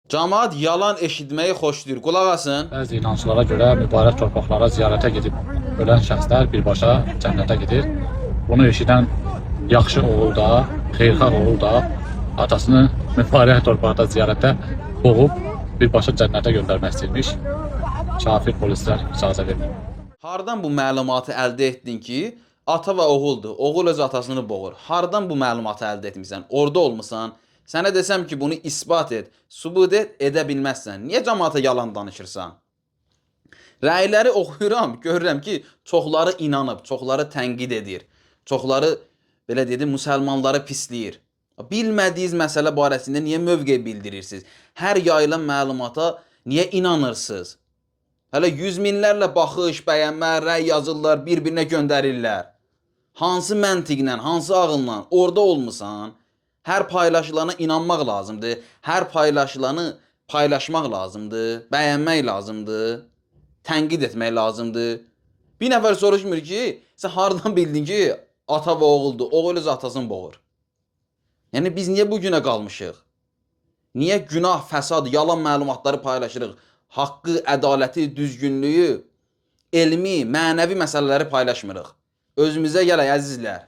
Camaat yalan eşitməyi xoşlayır. Qulaq asın. Bəzi inanclara görə mübarək torpaqlara ziyarətə gedib ölən şəxslər birbaşa cənnətə gedir. Bunu eşidən yaxşı oğul da, xeyirxah oğul da atasını mübarək torpaqda ziyarətə boğub birbaşa cənnətə göndərmək istəyirmiş. Kafir polislər icazə vermir. Hardan bu məlumatı əldə etdin ki, ata və oğuldur. Oğul öz atasını boğur. Hardan bu məlumatı əldə etmisən? Orada olmusan. Sənə desəm ki, bunu isbat et, sübut et, edə bilməzsən. Niyə cəmaata yalan danışırsan? Rəyləri oxuyuram, görürəm ki, çoxları inanıb, çoxları tənqid edir. Çoxları, belə dedim, müsəlmanları pisləyir. Bilmədiyiniz məsələ barəsində niyə mövqe bildirirsiniz? Hər yayılan məlumata niyə inanırsınız? Hələ yüz minlərlə baxış, bəyənmə, rəy yazırlar, bir-birinə göndərirlər. Hansı məntiqlə, hansı ağılla orada olmusan? Hər paylaşılana inanmaq lazımdır. Hər paylaşılanı paylaşmaq lazımdır. Bəyənmək lazımdır. Tənqid etmək lazımdır. Bir nəfər soruşmur ki, sən hardan bildin ki, ata və oğuldur? Oğul öz atasını boğur. Yəni biz niyə bu günə qalmışıq? Niyə günah, fəsad, yalan məlumatları paylaşırıq? Haqqı, ədaləti, düzgünlüyü, elmi, mənəvi məsələləri paylaşmırıq. Özümüzə gələk əzizlər.